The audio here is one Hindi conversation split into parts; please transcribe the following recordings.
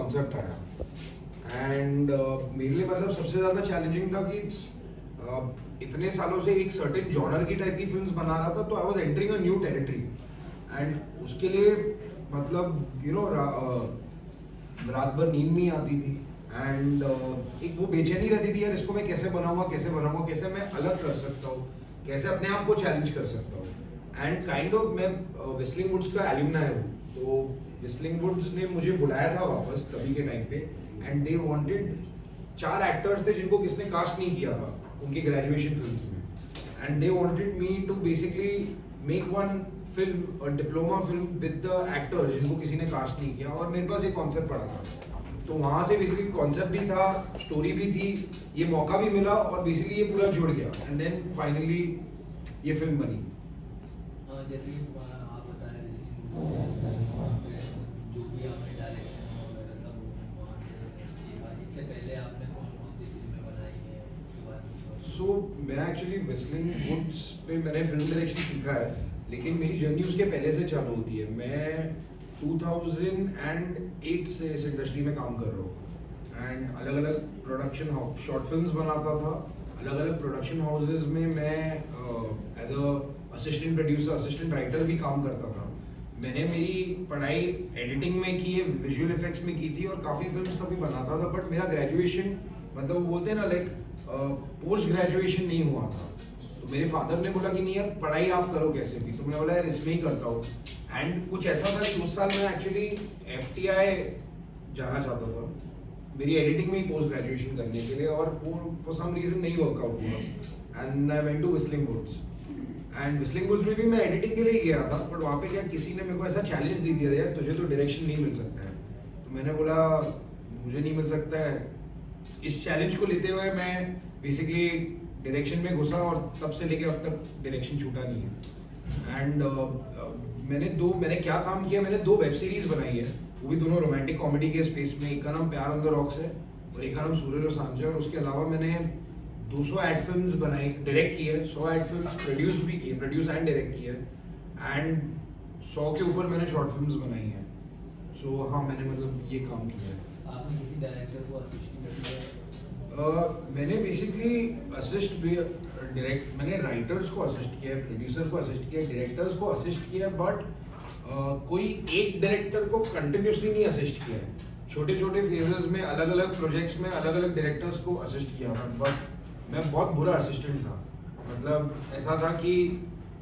कॉन्सेप्ट आया एंड मेरे लिए मतलब सबसे ज़्यादा चैलेंजिंग था कि इतने सालों से एक सर्टेन जॉनर की टाइप की फिल्म्स बना रहा था, तो I was entering a new territory and उसके लिए मतलब रात भर नींद नहीं आती थी एंड एक वो बेचैनी रहती थी यार, इसको मैं कैसे बनाऊंगा, कैसे मैं अलग कर सकता हूँ, कैसे अपने आप को चैलेंज कर सकता हूँ। एंड काइंड ऑफ मैं व्हिस्टलिंग वुड्स का एल्यूमनाई हूँ, तो व्हिस्टलिंग वुड्स ने मुझे बुलाया था वापस तभी के टाइम पे एंड दे वांटेड 4 एक्टर्स थे जिनको किसने कास्ट नहीं किया था उनकी ग्रेजुएशन फिल्म्स में and they wanted me to basically make one film और diploma film with the actors जिनको किसी ने कास्ट नहीं किया, और मेरे पास एक कॉन्सेप्ट पड़ा था, तो वहाँ से बेसिकली कॉन्सेप्ट भी था, स्टोरी भी थी, ये मौका भी मिला और बेसिकली ये पूरा जुड़ गया एंड देन फाइनली ये फिल्म बनी। जैसे कि आप बता रहे थे जो भी आपने डायरेक्शन वगैरह सब वहाँ से, इससे पहले आपने कौन कौन सी फिल्में बनाई हैं उसके बाद? सो मैं एक्चुअली व्हिस्टलिंग वुड्स पे मैंने फिल्म डायरेक्शन सीखा है, लेकिन मेरी जर्नी उसके पहले से चालू होती है। मैं 2008 से इस इंडस्ट्री में काम कर रहा हूँ एंड अलग अलग प्रोडक्शन हाउस शॉर्ट फिल्म्स बनाता था, अलग अलग प्रोडक्शन हाउसेज में मैं as a assistant producer, assistant writer भी काम करता था। मैंने मेरी पढ़ाई एडिटिंग में की है, विजुअल इफेक्ट्स में की थी और काफ़ी फिल्म्स तभी बनाता था, बट मेरा ग्रेजुएशन मतलब वो बोलते हैं ना लाइक पोस्ट ग्रेजुएशन नहीं हुआ था। तो मेरे फादर ने बोला कि नहीं यार पढ़ाई आप करो कैसे भी, तो मैंने बोला यार इसमें ही करता हूँ एंड कुछ ऐसा था कि उस साल मैं एक्चुअली FTI जाना चाहता था मेरी एडिटिंग में ही पोस्ट ग्रेजुएशन करने के लिए, और वो फॉर सम रीजन नहीं वर्कआउट हुआ and I went to Whistling Woods and Whistling Woods में भी मैं एडिटिंग के लिए ही गया था, बट वहाँ पे क्या किसी ने मेरे को ऐसा चैलेंज दे दिया यार तुझे तो डायरेक्शन नहीं मिल सकता है, तो मैंने बोला मुझे नहीं मिल सकता है। इस चैलेंज को लेते हुए मैं बेसिकली डायरेक्शन में घुसा और तब से लेके अब तक डायरेक्शन छूटा नहीं है एंड मैंने क्या काम किया, मैंने 2 वेब सीरीज बनाई है, वो भी दोनों रोमांटिक कॉमेडी के स्पेस में। एक का नाम प्यार ऑन द रॉक्स है और एक का नाम सूरज और सांझ है, और उसके अलावा मैंने 200 एड फिल्म्स बनाई, डायरेक्ट की है, 100 ad films produce and direct की है एंड 100 के ऊपर मैंने शॉर्ट फिल्म्स बनाई हैं। सो हाँ मैंने मतलब ये काम किया है। आपने किसी डायरेक्टर को असिस्ट किया? मैंने बेसिकली असिस्ट भी डायरेक्ट मैंने राइटर्स को असिस्ट किया है, प्रोड्यूसर को असिस्ट किया है, डायरेक्टर्स को असिस्ट किया है, बट कोई एक डायरेक्टर को कंटिन्यूसली नहीं असिस्ट किया है। छोटे छोटे फेजेस में अलग अलग प्रोजेक्ट्स में अलग अलग डायरेक्टर्स को असिस्ट किया है, बट मैं बहुत बुरा असिस्टेंट था। मतलब ऐसा था कि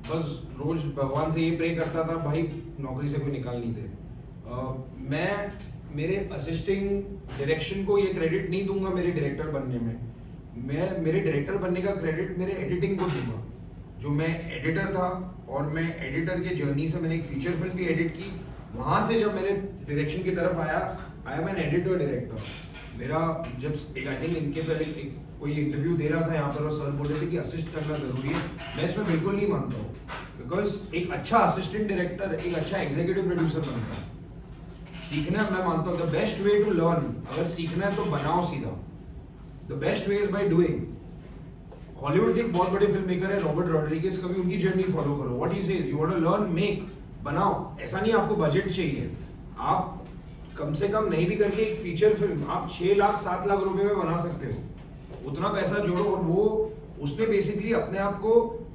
बस रोज भगवान से ये प्रे करता था भाई नौकरी से कोई निकाल नहीं दे। मैं मेरे असिस्टिंग डायरेक्शन को ये क्रेडिट नहीं दूंगा मेरे डायरेक्टर बनने में, मैं मेरे डायरेक्टर बनने का क्रेडिट मेरे एडिटिंग को दूंगा। जो मैं एडिटर था और मैं एडिटर के जर्नी से मैंने एक फीचर फिल्म भी एडिट की, वहाँ से जब मेरे डायरेक्शन की तरफ आया I am an editor director. मेरा जब आई थिंक इनके पहले कोई इंटरव्यू दे रहा था यहाँ पर और सर बोल रहे थे कि असिस्ट करना जरूरी है, मैं इसमें बिल्कुल नहीं मानता हूँ, बिकॉज एक अच्छा असिस्टेंट डायरेक्टर एक अच्छा एग्जीक्यूटिव प्रोड्यूसर बनता है। सीखना मैं मानता हूँ the best way to learn, अगर सीखना है तो बनाओ सीधा, the best way is by doing. Hollywood के एक बहुत बड़े फिल्म मेकर है रॉबर्ट रॉड्रिगेज, कभी उनकी जर्नी फॉलो करो। What he says, you want to learn, make, बनाओ। ऐसा नहीं आपको बजट चाहिए, आप कम से कम नहीं भी करके एक फीचर फिल्म आप 6 लाख 7 लाख रुपए में बना सकते हो, उतना पैसा जोड़ो। और वो उसने बेसिकली अपने आप को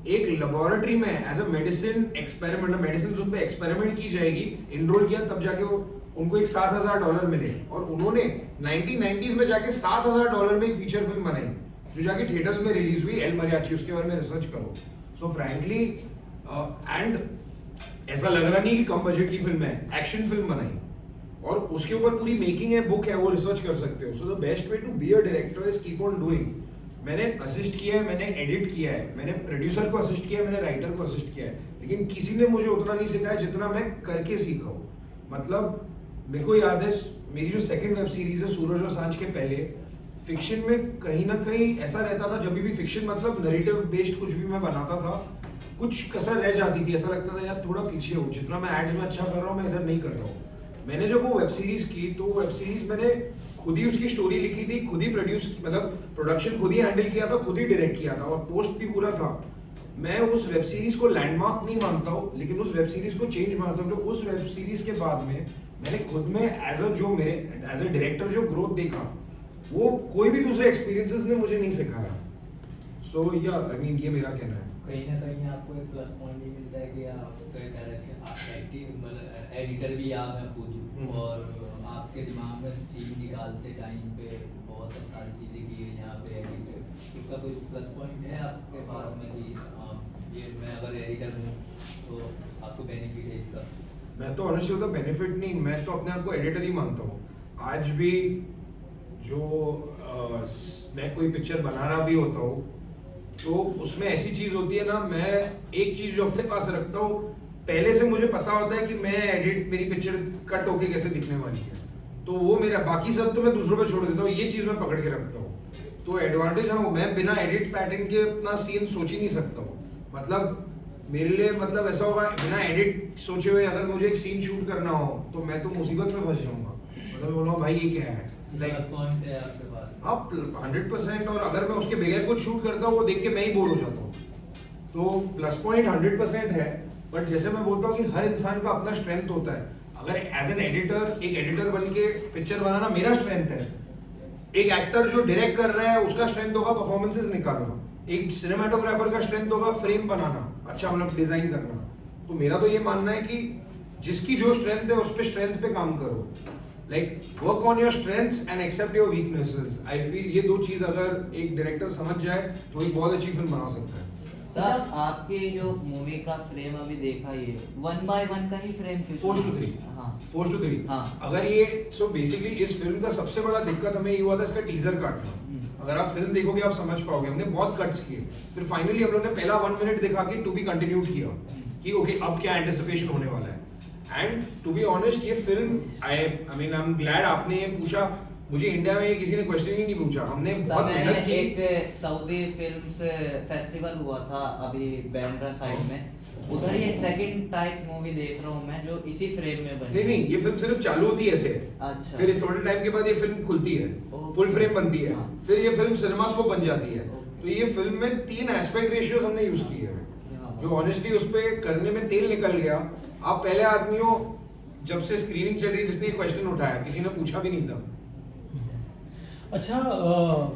एक लेबोरेटरी में as a medicine experiment, medicine उन पे एक्सपेरिमेंट की जाएगी, इनरोल किया, तब जाके वो उनको एक $7,000 मिले, और उन्होंने 1990s में जाके $7,000 में एक फीचर फिल्म बनाई जो जाके थिएटर्स में रिलीज हुई, एल मरियाची, उसके बारे में रिसर्च करो। सो फ्रैंकली एंड ऐसा लग रहा नहीं कि कम बजट की फिल्म है, एक्शन फिल्म बनाई और उसके ऊपर पूरी मेकिंग है, बुक है, वो रिसर्च कर सकते हो। So the best way to be a director is keep on doing. मैंने असिस्ट किया है, मैंने एडिट किया है, मैंने प्रोड्यूसर को असिस्ट किया है, मैंने राइटर को असिस्ट किया है, लेकिन किसी ने मुझे उतना नहीं सिखाया जितना मैं करके सीखा हूँ। मतलब मेरे को याद है मेरी जो सेकंड वेब सीरीज है सूरज और सांझ के पहले, फिक्शन में कहीं ना कहीं ऐसा रहता था, जब भी फिक्शन मतलब नरेटिव बेस्ड कुछ भी मैं बनाता था, कुछ कसर रह जाती थी, ऐसा लगता था यार थोड़ा पीछे हो, जितना मैं एड्स में अच्छा कर रहा हूँ मैं इधर नहीं कर रहा हूँ। मैंने जब वो वेब सीरीज की, तो वेब सीरीज मैंने खुद ही उसकी स्टोरी लिखी थी, खुद ही प्रोड्यूस की, मतलब प्रोडक्शन खुद ही हैंडल किया था, खुद ही डायरेक्ट किया था और पोस्ट भी पूरा था। मैं उस वेब सीरीज को लैंडमार्क नहीं मानता हूँ, लेकिन उस वेब सीरीज को चेंज मानता हूँ। तो उस वेब सीरीज के बाद में मैंने खुद में एज अ डायरेक्टर जो ग्रोथ देखा वो कोई भी दूसरे एक्सपीरियंसेस ने मुझे नहीं सिखाया. सो या आई मीन ये मेरा कहना है. कहीं ना कहीं आपको एक प्लस पॉइंट ये मिलता है कि आप एक्टिंग मतलब एडिटर भी आप हैं खुद, और आपके दिमाग में सीन निकालते टाइम पे बहुत सारी चीज़ें की है यहाँ पे एडिटर. उसका कोई प्लस पॉइंट है आपके पास में कि ये मैं अगर एडिटर हूँ तो आपको बेनिफिट है इसका? मैं तो ऑनेस्टली होता बेनिफिट नहीं, मैं तो अपने आप को एडिटर ही मानता हूँ. आज भी जो मैं कोई पिक्चर बना रहा भी होता हूँ तो उसमें ऐसी चीज होती है ना, मैं एक चीज जो अपने पास रखता हूँ, पहले से मुझे पता होता है कि मेरी पिक्चर कट होके कैसे दिखने वाली है, तो वो मेरा, बाकी सब तो मैं दूसरों पे छोड़ देता हूँ, ये चीज मैं पकड़ के रखता हूँ. तो एडवांटेज हाँ, मैं बिना एडिट पैटर्न के अपना सीन सोच ही नहीं सकता हूँ. मतलब मेरे लिए मतलब ऐसा होगा, बिना एडिट सोचे हुए अगर मुझे एक सीन शूट करना हो तो मैं तो मुसीबत में फंस जाऊंगा. मतलब बोलूँगा भाई ये क्या है, प्लस पॉइंट है आपके पास? आप 100%. और अगर मैं उसके बगैर कुछ शूट करता हूँ वो देख के मैं ही बोर हो जाता हूँ. तो प्लस पॉइंट 100% है. बट जैसे मैं बोलता हूँ कि हर इंसान का अपना स्ट्रेंथ होता है. अगर एज एन एडिटर, एक एडिटर बन के पिक्चर बनाना मेरा स्ट्रेंथ है. एक एक्टर जो डायरेक्ट कर रहा है उसका स्ट्रेंथ होगा परफॉर्मेंसेस निकालना. एक सिनेमाटोग्राफर का स्ट्रेंथ होगा फ्रेम बनाना, अच्छा मतलब डिजाइन करना. तो मेरा तो ये मानना है कि जिसकी जो स्ट्रेंथ है उस पर स्ट्रेंथ पे काम करो. Like work on your strengths and accept your weaknesses. I feel ये दो चीज अगर एक डायरेक्टर समझ जाए तो एक बहुत अच्छी फिल्म बना सकता है. सर आपके जो मूवी का फ्रेम अभी देखा, ये 1 by 1 का ही फ्रेम क्यों? 4:3. हाँ 4:3. हाँ. अगर ये सो बेसिकली इस फिल्म का सबसे बड़ा दिक्कत हमें ये हुआ था इसका टीजर काटना. अगर आप फिल्म देखोगे आप समझ पाओगे, हमने बहुत कट्स किए. फिर फाइनली हम लोग ने पहला 1 मिनट दिखा के टू बी कंटिन्यूड किया कि ओके अब क्या एंटिसिपेशन होने वाला है. एंड टू बी ऑनेस्ट ये film I mean I am glad आपने ये पूछा. मुझे इंडिया में किसी ने क्वेश्चन ही नहीं पूछा. हमने बहुत मेहनत की. एक सऊदी फिल्म्स फेस्टिवल हुआ था अभी बैंड्रा साइड में, उधर ये सेकंड टाइप मूवी देख रहा हूँ मैं जो इसी फ्रेम में बनी. नहीं ये फिल्म सिर्फ चालू होती है ऐसे. अच्छा. फिर थोड़े टाइम के बाद ये फिल्म खुलती है, फुल फ्रेम बनती है. हाँ. फिर ये फिल्म सिनेमास को बन जाती है. तो ये फिल्म में 3 एस्पेक्ट रेशियोज हमने यूज किए हैं जो ऑनेस्टली उस पर करने में तेल निकल गया. आप पहले आदमी हो, जब से स्क्रीनिंग चल रही है जिसने क्वेश्चन उठाया, किसी ने पूछा भी नहीं था. अच्छा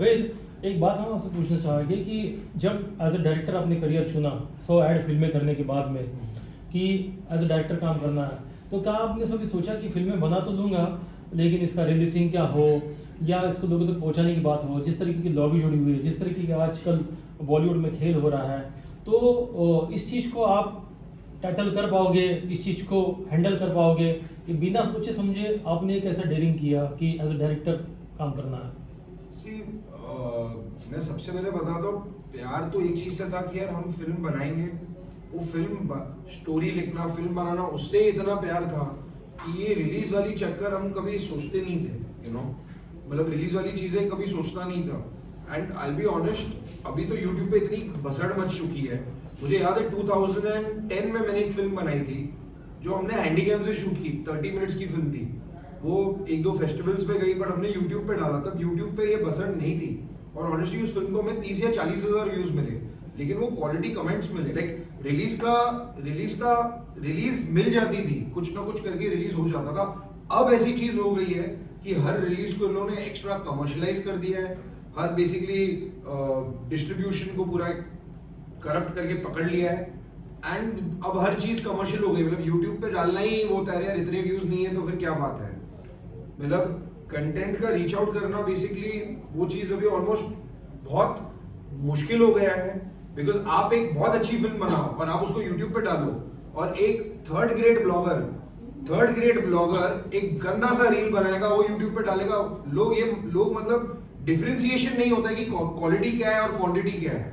वेद, एक बात हम आपसे पूछना चाहेंगे कि जब एज अ डायरेक्टर आपने करियर चुना 100 ऐड फिल्में करने के बाद में कि एज अ डायरेक्टर काम करना है, तो क्या आपने कभी सोचा कि फिल्में बना तो लूँगा लेकिन इसका रिलीजिंग क्या हो या इसको लोगों तक पहुँचाने की बात हो, जिस तरीके की लॉबी जुड़ी हुई है, जिस तरीके की आजकल बॉलीवुड में खेल हो रहा है, तो इस चीज़ को आप टैकल कर पाओगे, इस चीज़ को हैंडल कर पाओगे? ये बिना सोचे समझे आपने एक ऐसा डेयरिंग किया कि एज अ डायरेक्टर काम करना है. मैं सबसे पहले बताता हूँ, प्यार तो एक चीज से था कि यार हम फिल्म बनाएंगे. वो फिल्म स्टोरी लिखना, फिल्म बनाना, उससे इतना प्यार था कि ये रिलीज वाली चक्कर हम कभी सोचते नहीं थे. यू नो मतलब रिलीज वाली चीजें कभी सोचता नहीं था. एंड आई बी ऑनेस्ट, अभी तो यूट्यूब पे इतनी भसड़ मच चुकी है. मुझे याद है 2010 में मैंने एक फिल्म बनाई थी जो हमने हैंडीकैम से शूट की. 30 मिनट्स की फिल्म थी. वो 1-2 फेस्टिवल्स पे गई, पर हमने यूट्यूब पे डाला. तब यूट्यूब पे ये बसड़ नहीं थी. और ऑनेस्टली उस फिल्म को हमें 30 या 40 हज़ार व्यूज मिले, लेकिन वो क्वालिटी कमेंट्स मिले. लाइक रिलीज मिल जाती थी, कुछ ना कुछ करके रिलीज हो जाता था. अब ऐसी चीज हो गई है कि हर रिलीज को इन्होंने एक्स्ट्रा कमर्शलाइज कर दिया है. हर बेसिकली डिस्ट्रीब्यूशन को पूरा करप्ट करके पकड़ लिया है. एंड अब हर चीज कमर्शियल हो गई. मतलब यूट्यूब पे डालना ही वो होता है यार, इतने व्यूज नहीं है तो फिर क्या बात है. मतलब कंटेंट का रीच आउट करना बेसिकली वो चीज अभी ऑलमोस्ट बहुत मुश्किल हो गया है. बिकॉज आप एक बहुत अच्छी फिल्म बनाओ और आप उसको यूट्यूब पे डालो, और एक थर्ड ग्रेड ब्लॉगर एक गंदा सा रील बनाएगा, वो यूट्यूब पे डालेगा. लोग मतलब डिफरेंशिएशन नहीं होता है कि क्वालिटी क्या है और क्वांटिटी क्या है.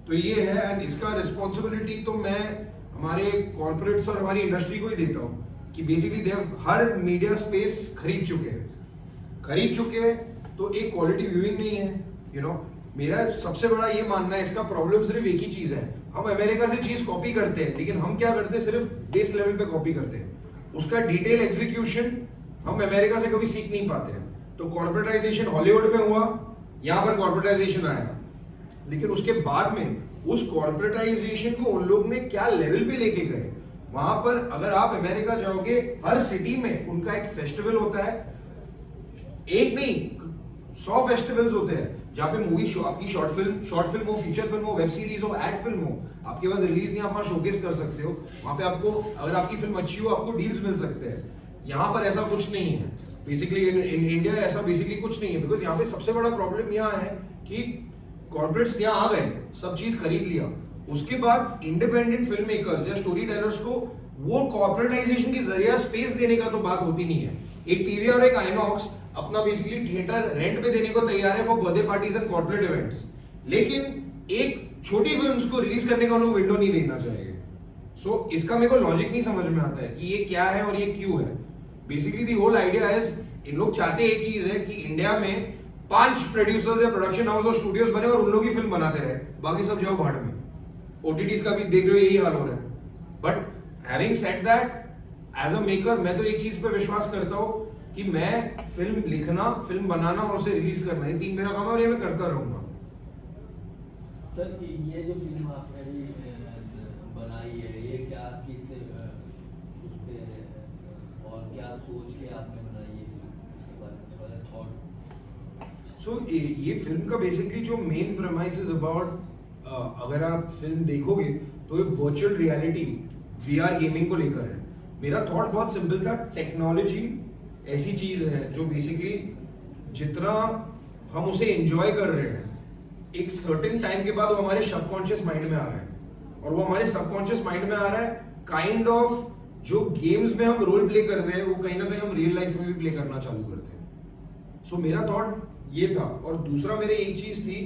तो ये है. एंड इसका रिस्पॉन्सिबिलिटी तो मैं हमारे कॉर्पोरेट्स और हमारी इंडस्ट्री को ही देता हूँ कि basically they her media space खरीद चुके हैं. तो एक क्वालिटी व्यूइंग नहीं है. यू नो मेरा सबसे बड़ा ये मानना है, इसका प्रॉब्लम सिर्फ एक ही चीज है. हम अमेरिका से चीज कॉपी करते हैं, लेकिन हम क्या करते हैं, सिर्फ बेस लेवल पे कॉपी करते हैं. उसका डिटेल एग्जीक्यूशन हम अमेरिका से कभी सीख नहीं पाते हैं. तो कॉर्पोरेटाइजेशन हॉलीवुड में हुआ, यहाँ पर कॉर्पोरेटाइजेशन आया, लेकिन उसके बाद में उस कॉर्पोरेटाइजेशन को उन लोग ने क्या लेवल पे लेके गए, वहां पर अगर आप अमेरिका जाओगे, हर सिटी में उनका एक फेस्टिवल होता है, एक नहीं 100 फेस्टिवल्स होते हैं जहाँ पे मूवी आपकी शॉर्ट फिल्म हो, फीचर फिल्म हो, वेब सीरीज हो, एड फिल्म हो, आपके पास रिलीज नहीं, आप वहाँ शोकेस कर सकते हो। वहाँ पे आपको अगर आपकी फिल्म अच्छी हो आपको डील्स मिल सकते हैं। यहाँ पर ऐसा कुछ नहीं है बेसिकली, इन इंडिया ऐसा बेसिकली कुछ नहीं है, बिकॉज यहाँ पे सबसे बड़ा प्रॉब्लम यहाँ है कि कॉर्पोरेट्स यहाँ आ गए, सब चीज खरीद लिया, उसके बाद इंडिपेंडेंट फिल्म मेकर्स या स्टोरी टेलर्स को वो कॉर्पोरेटाइजेशन के जरिए स्पेस देने का तो बात होती नहीं है। एक पीवीआर और एक आइनॉक्स अपना बेसिकली थिएटर रेंट पे देने को तैयार है for birthday parties and corporate events, लेकिन एक छोटी फिल्म्स को रिलीज करने का उन्हें विंडो नहीं देखना चाहेंगे। सो इसका मेरे को लॉजिक नहीं समझ में आता है कि ये क्या है और ये क्यों है। बेसिकली दी होल आइडिया है, इन लोग चाहते एक चीज है कि इंडिया में 5 प्रोड्यूसर्स या प्रोडक्शन हाउस और स्टूडियोज बने और उन लोग ही फिल्म बनाते रहे, बाकी सब जाओ भाड़ में। ओटीटीज का भी देख रहे हो यही हाल हो रहा है। But having said that, as a maker मैं तो एक चीज पे विश्वास करता हूँ कि मैं फिल्म लिखना, फिल्म बनाना और उसे रिलीज करना, ये 3 मेरा काम है और ये मैं करता रहूंगा। सर ये जो फिल्म आपने भी बनाई है, ये क्या किस उस पे और क्या सोच के आपने बनाई है फिल्म, इसके बारे में थोड़ा थॉट? सो ये फिल्म का बेसिकली जो मेन प्रेमाइस इज अबाउट, अगर आप फिल्म देखोगे तो ये वर्चुअल रियलिटी वीआर गेमिंग को लेकर है। मेरा थॉट बहुत सिंपल था, टेक्नोलॉजी ऐसी चीज है जो बेसिकली जितना हम उसे एंजॉय कर रहे हैं, एक सर्टेन टाइम के बाद वो हमारे सबकॉन्शियस माइंड में आ रहा है, और वो हमारे सबकॉन्शियस माइंड में आ रहा है काइंड ऑफ जो गेम्स में हम रोल प्ले कर रहे हैं वो कहीं ना कहीं हम रियल लाइफ में भी प्ले करना चालू करते हैं। सो मेरा थॉट ये था। और दूसरा मेरे एक चीज थी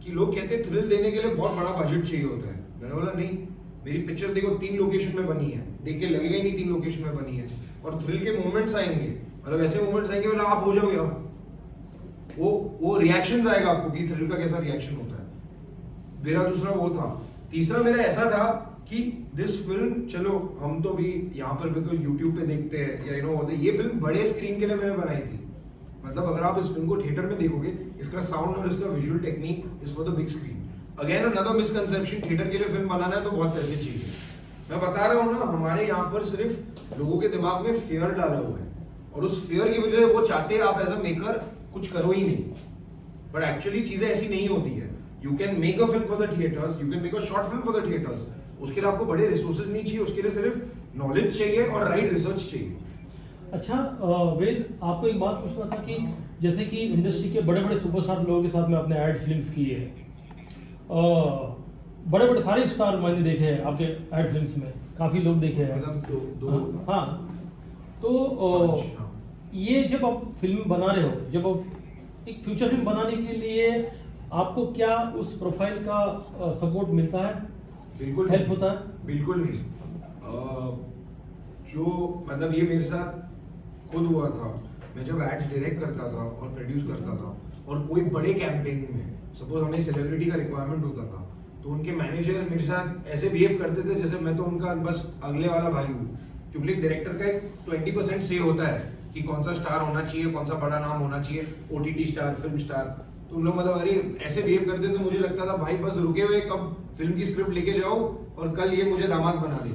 कि लोग कहते हैं थ्रिल देने के लिए बहुत बड़ा बजट चाहिए होता है। मैंने बोला नहीं, मेरी पिक्चर देखो 3 लोकेशन में बनी है, देख के लगेगा ही नहीं 3 लोकेशन में बनी है, और थ्रिल के मोमेंट्स आएंगे, मतलब ऐसे मोमेंट्स आएंगे बोला आप हो जाओ यार, वो रिएक्शंस आएगा आपको कि थ्रिल का कैसा रिएक्शन होता है। मेरा दूसरा वो था। तीसरा मेरा ऐसा था कि दिस फिल्म, चलो हम तो भी यहाँ पर बिल्कुल यूट्यूब पे देखते हैं या होते, ये फिल्म बड़े स्क्रीन के लिए मैंने बनाई थी। मतलब अगर आप इस फिल्म को थिएटर में देखोगे, इसका साउंड और इसका visual technique is for the big screen. Again another misconception, theatre के लिए फिल्म बनाना है तो बहुत पैसे चाहिए। मैं बता रहा हूँ ना, हमारे यहाँ पर सिर्फ लोगों के दिमाग में फेयर डाला हुआ है, और उस फेयर की वजह से वो चाहते हैं आप एज अ मेकर कुछ करो ही नहीं। बट एक्चुअली चीजें ऐसी नहीं होती है। You can make a film for the theatres, you can make a short film for the theatres. उसके लिए आपको बड़े रिसोर्सेज नहीं चाहिए, उसके लिए सिर्फ नॉलेज चाहिए और राइट रिसर्च चाहिए। अच्छा वेद, आपको एक बात पूछना था कि जैसे कि इंडस्ट्री के बड़े बड़े सुपरस्टार लोगों के साथ में आपने एड फिल्म्स की है, बड़े बड़े सारे स्टार मैंने देखे हैं आपके एड फिल्म्स में, काफ़ी लोग देखे हैं। मतलब दो हाँ, तो ये जब आप फिल्म बना रहे हो, जब आप एक फ्यूचर फिल्म बनाने के लिए आपको क्या उस प्रोफाइल का सपोर्ट मिलता है? बिल्कुल हेल्प होता है? बिल्कुल नहीं। जो मतलब ये मेरे साथ खुद हुआ था, मैं जब एड्स डायरेक्ट करता था और प्रोड्यूस करता था, और कोई बड़े कैंपेन में सपोज हमें सेलिब्रिटी का रिक्वायरमेंट होता था, तो उनके मैनेजर मेरे साथ ऐसे बिहेव करते थे जैसे मैं तो उनका बस अगले वाला भाई हूँ। क्योंकि डायरेक्टर का एक 20% से होता है कि कौन सा स्टार होना चाहिए, कौन सा बड़ा नाम होना चाहिए, ओटीटी स्टार, फिल्म स्टार। तो उन लोग मतलब अरे ऐसे बिहेव करते थे, तो मुझे लगता था भाई बस रुके हुए कब फिल्म की स्क्रिप्ट लेके जाओ और कल ये मुझे दामाद बना दे।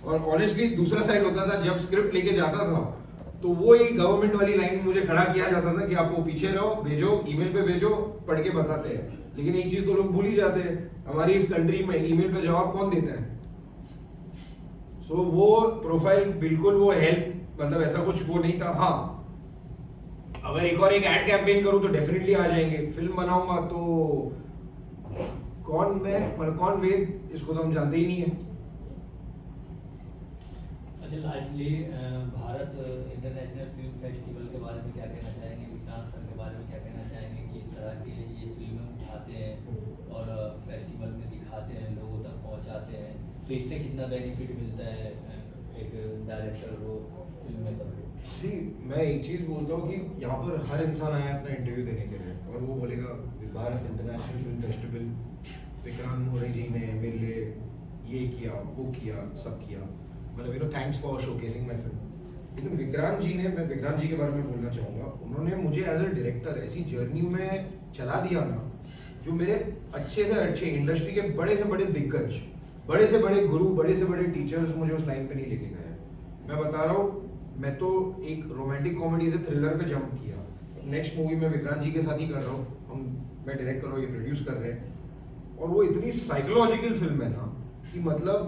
और ऑनेस्टली दूसरा साइड होता था, जब स्क्रिप्ट लेके जाता था तो वो ही गवर्नमेंट वाली लाइन में मुझे खड़ा किया जाता था कि आप वो पीछे रहो, भेजो, ईमेल पे भेजो, पढ़ के बताते हैं। लेकिन एक चीज तो लोग भूल ही जाते हैं, हमारी इस कंट्री में ईमेल पे जवाब कौन देता है। सो वो प्रोफाइल बिल्कुल वो हेल्प, मतलब ऐसा कुछ वो नहीं था। हाँ, अगर एक और एक एड कैंपेन करूं तो डेफिनेटली आ जाएंगे। फिल्म बनाऊंगा तो कौन मैं, मतलब कौन वेद, इसको तो हम जानते ही नहीं है। अच्छा, lastly Bharat international film festival के बारे में क्या कहना चाहेंगे? विक्रांत सर के बारे में क्या कहना चाहेंगे कि इस तरह की ये फिल्में उठाते हैं और फेस्टिवल में दिखाते हैं, लोगों तक पहुंचाते हैं, तो इससे कितना बेनिफिट मिलता है एक डायरेक्टर को फिल्म में करके? जी, मैं एक चीज बोलता हूँ कि यहाँ पर हर इंसान आया अपना इंटरव्यू देने के लिए, और वो बोलेगा Bharat international film festival, Vikrant More ji ने मेरे लिए ये किया, वो किया, सब किया, मतलब thanks for showcasing my film. लेकिन विक्रांत जी ने, मैं विक्रांत जी के बारे में बोलना चाहूँगा, उन्होंने मुझे एज अ डायरेक्टर ऐसी जर्नी में चला दिया ना, जो मेरे अच्छे से अच्छे इंडस्ट्री के बड़े से बड़े दिग्गज बड़े से बड़े गुरु, बड़े से बड़े टीचर्स मुझे उस लाइन पे नहीं लेके गए। मैं बता रहा हूँ, मैं तो एक रोमांटिक कॉमेडी से थ्रिलर पे जंप किया। नेक्स्ट मूवी में विक्रांत जी के साथ ही कर रहा हूँ, मैं डायरेक्ट कर रहा हूँ, ये प्रोड्यूस कर रहे हैं, और वो इतनी साइकोलॉजिकल फिल्म है ना कि मतलब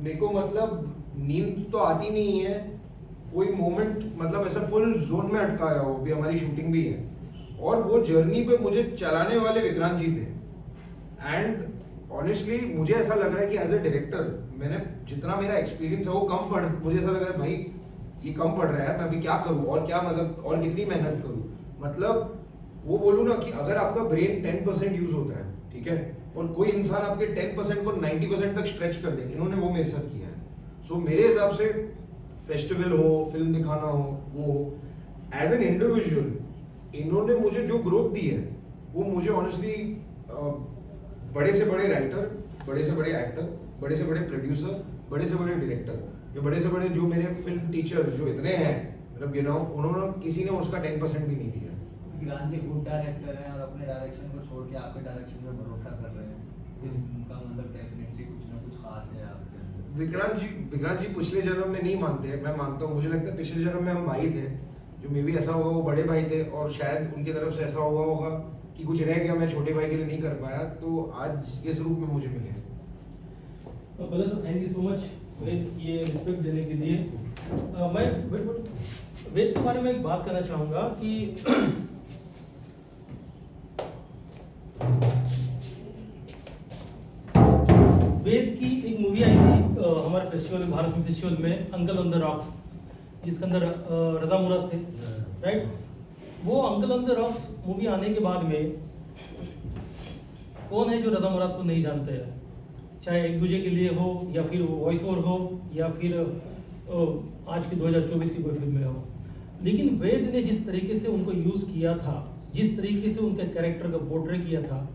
मेरे को मतलब नींद तो आती नहीं है, कोई मोमेंट मतलब ऐसा फुल जोन में अटकाया हो। भी हमारी शूटिंग भी है, और वो जर्नी पे मुझे चलाने वाले विक्रांत जी थे। एंड ऑनेस्टली मुझे ऐसा लग रहा है कि एज ए डायरेक्टर मैंने जितना मेरा एक्सपीरियंस है वो कम पड़, मुझे ऐसा लग रहा है भाई ये कम पड़ रहा है, मैं अभी क्या करूँ और क्या मतलब और कितनी मेहनत करूँ। मतलब वो बोलूँ ना कि अगर आपका ब्रेन 10% यूज होता है, ठीक है, और कोई इंसान आपके 10% को 90% तक स्ट्रेच कर दे, इन्होंने वो मेरे साथ किया है। सो मेरे हिसाब से फेस्टिवल हो, फिल्म दिखाना हो, वो एज एन इंडिविजुअल इन्होंने मुझे जो ग्रोथ दी है वो मुझे ऑनेस्टली बड़े से बड़े राइटर, बड़े से बड़े एक्टर, बड़े से बड़े प्रोड्यूसर, बड़े से बड़े डायरेक्टर, जो बड़े से बड़े जो मेरे फिल्म टीचर्स जो इतने हैं, मतलब यू नो, उन्होंने किसी ने उसका 10% भी नहीं दिया। विक्रांत जी गुड डायरेक्टर हैं और अपने डायरेक्शन को छोड़ के आपके डायरेक्शन पे भरोसा कर रहे हैं, इसका मतलब डेफिनेटली कुछ ना कुछ खास है आपके अंदर। विक्रांत जी पिछले जन्म में नहीं मानते, मैं मानता हूँ। मुझे लगता है पिछले जन्म में हम भाई थे, जो मे भी ऐसा होगा वो बड़े भाई थे, और शायद उनकी तरफ से ऐसा हुआ होगा कि कुछ रह गया, मैं छोटे भाई के लिए नहीं कर पाया, तो आज इस रूप में मुझे मिले। पहले तो थैंक यू सो मच वेद ये रिस्पेक्ट देने के लिए। मैं वेद के बारे में एक बात करना चाहूँगा कि वेद की एक मूवी आई थी हमारे फेस्टिवल में, भारत फिल्म फेस्टिवल में, अंकल ऑन द रॉक्स, जिसके अंदर रजा मुराद थे, राइट। वो uncle on the rocks movie आने के बाद में कौन है जो रजा मुराद को नहीं जानते हैं, चाहे एक दूसरे के लिए हो या फिर वॉइस ओवर हो या फिर आज की 2024 की कोई फिल्म हो। लेकिन वेद ने जिस तरीके से उनको यूज़ किया था, जिस तरीके से उनके कैरेक्टर का पोर्ट्रे किया था,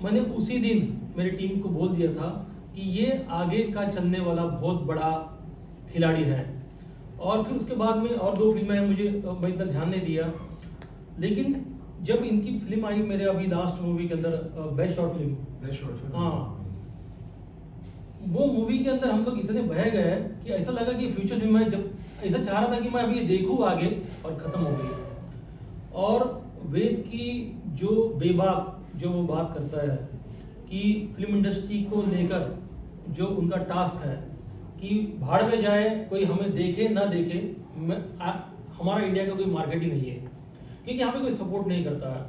मैंने उसी दिन मेरी टीम को बोल दिया था कि ये आगे का चलने वाला बहुत बड़ा खिलाड़ी है। और फिर उसके बाद में और 2 फिल्में हैं, मुझे मैं इतना ध्यान नहीं दिया, लेकिन जब इनकी फिल्म आई मेरे अभी लास्ट मूवी के अंदर बेस्ट शॉर्ट फिल्म, हाँ, वो मूवी के अंदर हम लोग इतने बह गए कि ऐसा लगा कि फ्यूचर फिल्म में, जब ऐसा चाह रहा था कि मैं अभी ये देखूँ आगे, और ख़त्म हो गई। और वेद की जो बेबाक जो वो बात करता है कि फिल्म इंडस्ट्री को लेकर जो उनका टास्क है कि भाड़ में जाए, कोई हमें देखे ना देखे, हमारा इंडिया का कोई मार्केट ही नहीं है, क्योंकि यहाँ पे कोई सपोर्ट नहीं करता है।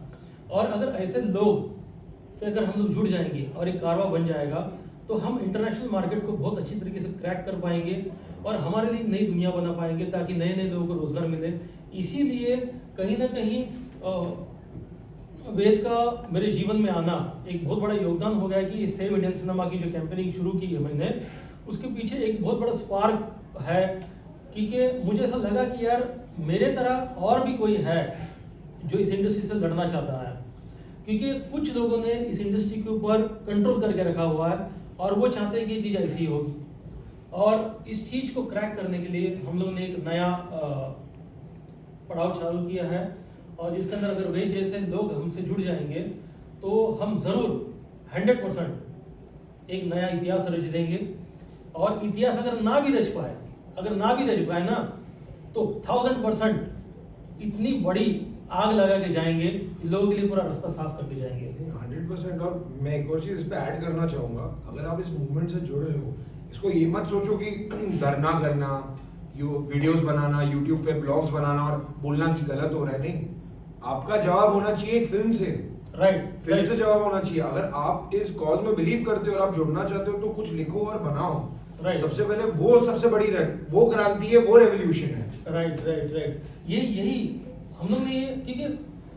और अगर ऐसे लोग से अगर हम लोग जुड़ जाएंगे और एक कारवा बन जाएगा, तो हम इंटरनेशनल मार्केट को बहुत अच्छी तरीके से क्रैक कर पाएंगे और हमारे लिए नई दुनिया बना पाएंगे, ताकि नए नए लोगों को रोजगार मिले। इसीलिए कहीं ना कहीं वेद का मेरे जीवन में आना एक बहुत बड़ा योगदान हो गया कि सेव इंडियन सिनेमा की जो कैंपेनिंग शुरू की है मैंने, उसके पीछे एक बहुत बड़ा स्पार्क है, क्योंकि मुझे ऐसा लगा कि यार मेरे तरह और भी कोई है जो इस इंडस्ट्री से लड़ना चाहता है, क्योंकि कुछ लोगों ने इस इंडस्ट्री के ऊपर कंट्रोल करके रखा हुआ है और वो चाहते हैं कि ये चीज़ ऐसी ही होगी। और इस चीज़ को क्रैक करने के लिए हम लोग ने एक नया पड़ाव चालू किया है, और इसके अंदर अगर वेद जैसे लोग हमसे जुड़ जाएंगे तो हम ज़रूर 100% एक नया इतिहास रच देंगे। और इतिहास अगर ना भी रच पाए ना, तो 1000% इतनी बड़ी आग लगा के जाएंगे, लोगों के लिए पूरा रास्ता साफ करके जाएंगे। 100%। और मैं एक और चीज़ इस पे ऐड करना चाहूँगा, अगर आप इस मूवमेंट से जुड़ रहे हो, इसको ये मत सोचो कि डरना करना, वीडियोस बनाना, यूट्यूब पे ब्लॉग्स बनाना और बोलना कि गलत हो रहा है, नहीं। आपका जवाब होना चाहिए एक फिल्म से, राइट, फिल्म से जवाब होना चाहिए। अगर आप इस कॉज में बिलीव करते हो और आप जुड़ना चाहते हो, तो कुछ लिखो और बनाओ। राइट। सबसे पहले वो सबसे बड़ी वो क्रांति है, वो रेवोल्यूशन है। राइट। यही हम लोग ने ये, क्योंकि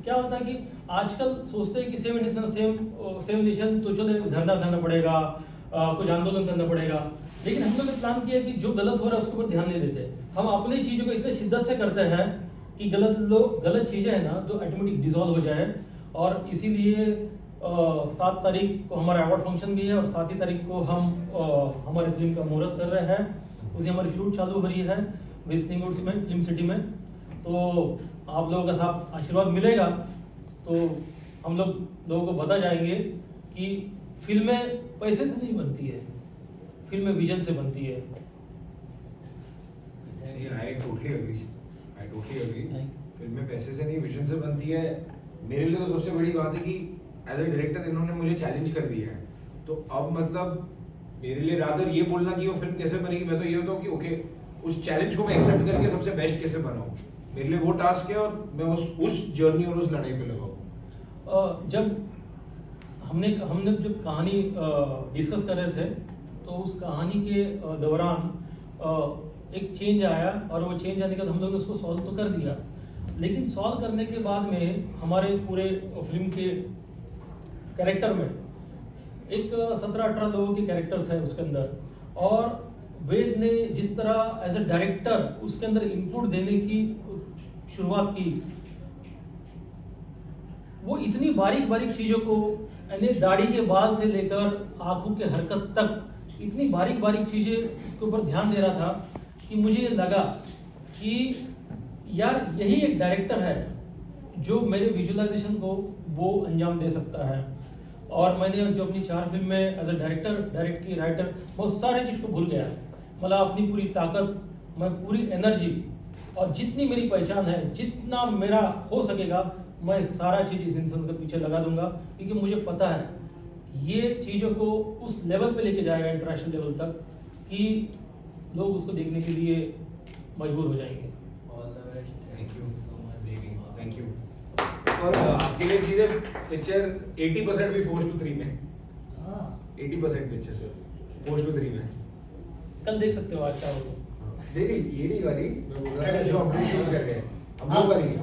क्या होता है कि आजकल सोचते हैं कि सेम नेशन, तो चलो धरना करना पड़ेगा, कुछ आंदोलन करना पड़ेगा, लेकिन हम लोग ने प्लान किया कि जो गलत हो रहा है उसके ऊपर ध्यान नहीं देते। हम अपनी चीज़ों को इतने शिद्दत से करते हैं कि गलत चीज़ें हैं ना तो ऑटोमेटिक डिसॉल्व हो जाए। और इसीलिए 7 तारीख को हमारा अवार्ड फंक्शन भी है, और 7 ही तारीख को हम हमारी फिल्म का मुहूर्त कर रहे हैं। उसी हमारी शूट चालू हो रही है विजिटिंग वुड्स में, फिल्म सिटी में। तो आप लोगों का साथ आशीर्वाद मिलेगा तो हम लोगों को बता जाएंगे कि फिल्में पैसे से नहीं बनती है, फिल्में विजन से बनती है। I totally agree. Thank फिल्में पैसे से नहीं विजन से बनती है। मेरे लिए तो सबसे बड़ी बात है कि एज अ डायरेक्टर इन्होंने मुझे चैलेंज कर दिया है, तो अब मतलब मेरे लिए रादर ये बोलना कि वो फिल्म कैसे बनेगी, मैं तो ये होता हूँ कि ओके उस चैलेंज को मैं एक्सेप्ट करके सबसे बेस्ट कैसे बनाऊँ, मेरे लिए वो टास्क है और मैं उस जर्नी और उस लड़ाई पे लगा हूँ। जब हमने जब कहानी डिस्कस कर रहे थे तो उस कहानी के दौरान एक चेंज आया और वो चेंज आने के बाद हम लोगों ने उसको सॉल्व तो कर दिया, लेकिन सॉल्व करने के बाद में हमारे पूरे फिल्म के कैरेक्टर में एक 17-18 लोगों के कैरेक्टर्स है उसके अंदर, और वेद ने जिस तरह एज अ डायरेक्टर उसके अंदर इनपुट देने की शुरुआत की, वो इतनी बारीक बारीक चीज़ों को, यानी दाढ़ी के बाल से लेकर आंखों के हरकत तक इतनी बारीक बारीक चीज़ें के ऊपर ध्यान दे रहा था कि मुझे ये लगा कि यार यही एक डायरेक्टर है जो मेरे विजुअलाइजेशन को वो अंजाम दे सकता है। और मैंने जो अपनी 4 फिल्म में एज अ डायरेक्टर डायरेक्ट की, राइटर, बहुत सारी चीज़ को भूल गया। मतलब अपनी पूरी ताकत, मैं पूरी एनर्जी और जितनी मेरी पहचान है, जितना मेरा हो सकेगा, मैं सारा चीज़ इस इंसान के पीछे लगा दूंगा, क्योंकि मुझे पता है ये चीज़ों को उस लेवल पे लेके जाएगा, इंटरनेशनल लेवल तक, कि लोग उसको देखने के लिए मजबूर हो जाएंगे। All the best. Thank you so much. Thank you. और आपके लिए सीधे पिक्चर 80% भी 4:3 में, हाँ 80% पिक्चर 4:3 में कल देख सकते हो, आज क्या हो तो। नहीं ये नहीं वाली मैं बोल रहा था जो हम शूट कर रहे हैं हम लोग वाली